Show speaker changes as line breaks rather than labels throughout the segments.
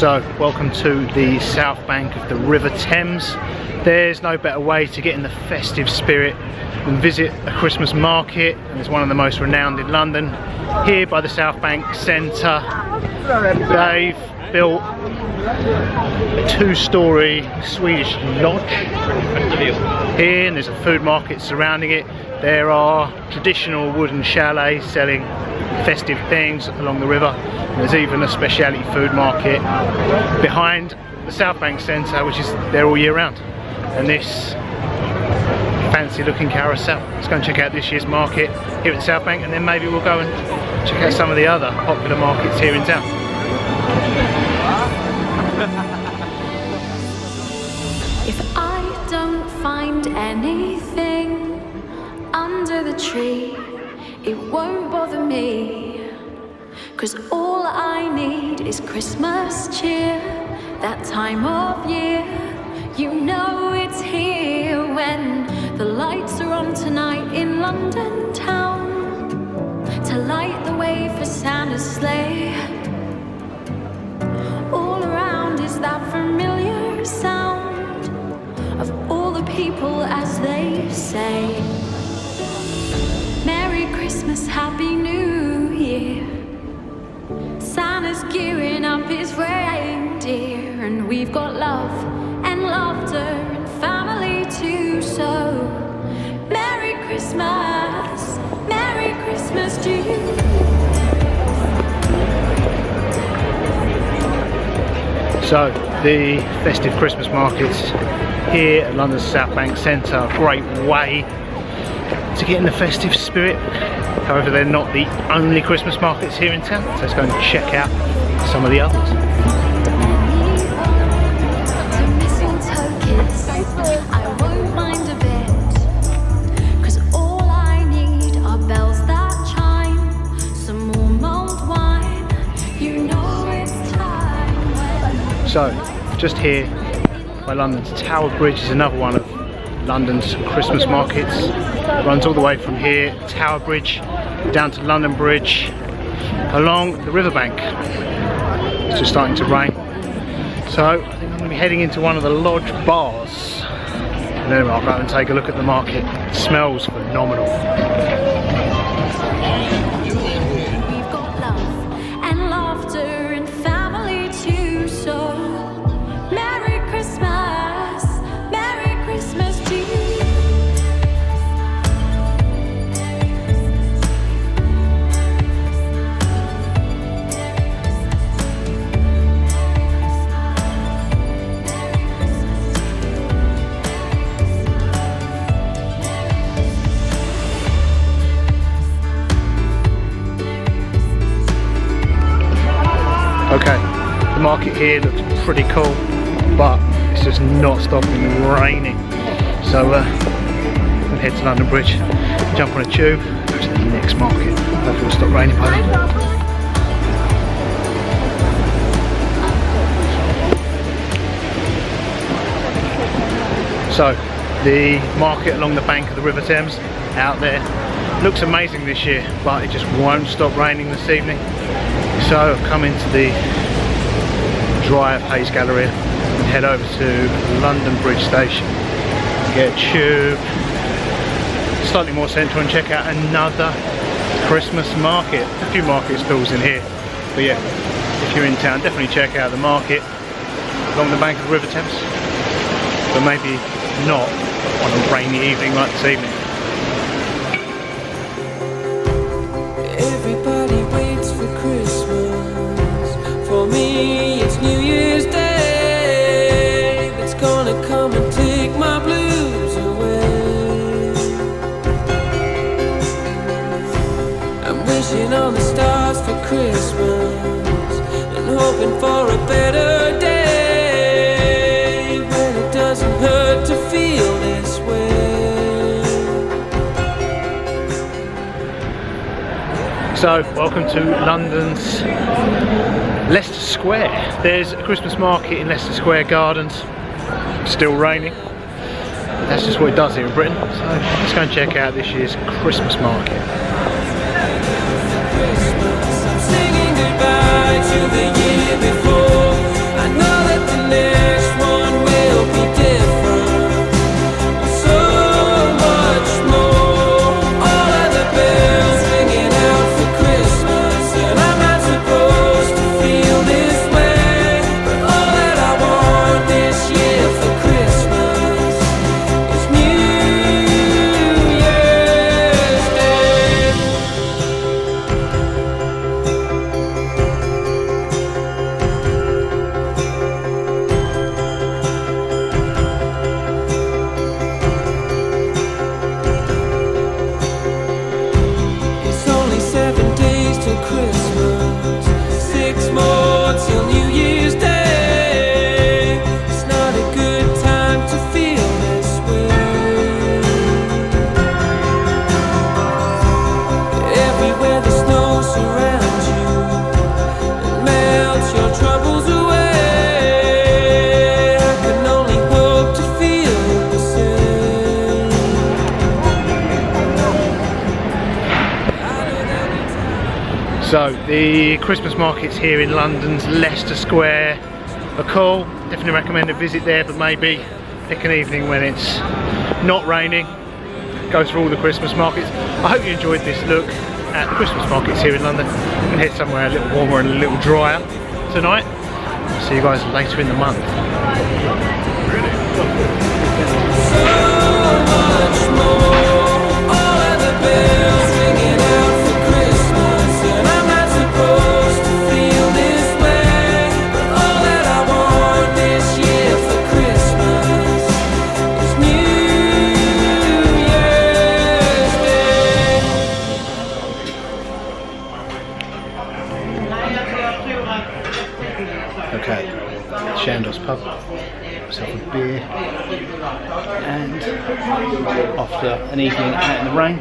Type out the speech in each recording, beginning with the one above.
So, welcome to the south bank of the River Thames. There's no better way to get in the festive spirit than visit a Christmas market, and it's one of the most renowned in London. Here by the South Bank Centre, they've built a two-storey Swedish lodge here, and there's a food market surrounding it. There are traditional wooden chalets selling festive things along the river. There's even a specialty food market behind the South Bank Centre, which is there all year round. And this fancy looking carousel. Let's go and check out this year's market here at the South Bank, and then maybe we'll go and check out some of the other popular markets here in town.
If I don't find anything under the tree, it won't bother me, 'cause all I need is Christmas cheer. That time of year, you know it's here when the lights are on tonight in London town, to light the way for Santa's sleigh. All around is that familiar sound of all the people as they say, Merry Christmas, Happy New Year. Santa's gearing up his reindeer, and we've got love and laughter and family too. So Merry Christmas to you.
So the festive Christmas markets here at London's South Bank Centre are a great way to get in the festive spirit. However, they're not the only Christmas markets here in town, so let's go and check out some of the others.
I won't mind a bit, 'cause all I need are bells that chime, some more mulled wine, you know it's time.
So, just here by London's Tower Bridge is another one of London's Christmas markets. It runs all the way from here, Tower Bridge, down to London Bridge, along the riverbank. It's just starting to rain. So I think I'm going to be heading into one of the lodge bars, and then I'll go and take a look at the market. It smells phenomenal.
We've got love and laughter and family too, so Merry Christmas to you.
Okay, the market here looks pretty cool, but it's just not stopping raining. So we'll head to London Bridge, jump on a tube, go to the next market. Hopefully it'll stop raining by then. So the market along the bank of the River Thames out there looks amazing this year, but it just won't stop raining this evening. So I've come into the Drive Hayes Galleria and head over to London Bridge Station, get a tube slightly more central and check out another Christmas market. A few market stalls in here, but yeah, if you're in town, definitely check out the market along the bank of the River Thames, but maybe not on a rainy evening like this evening.
Everybody waits for Christmas. For me, it's New Year's Day. It's gonna come and take my blues away. I'm wishing on the stars for Christmas and hoping for a better day when it doesn't hurt to feel this way.
So, welcome to London's Leicester Square. There's a Christmas market in Leicester Square Gardens. It's still raining. That's just what it does here in Britain. So let's go and check out this year's Christmas market.
I'm singing goodbye to the year before.
So the Christmas markets here in London's Leicester Square are cool. Definitely recommend a visit there, but maybe pick an evening when it's not raining. Go through all the Christmas markets. I hope you enjoyed this look at the Christmas markets here in London. I'm gonna head somewhere a little warmer and a little drier tonight. I'll see you guys later in the month. Okay, Shandor's pub, myself a beer, and after an evening out in the rain,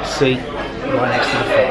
seat right next to the fire.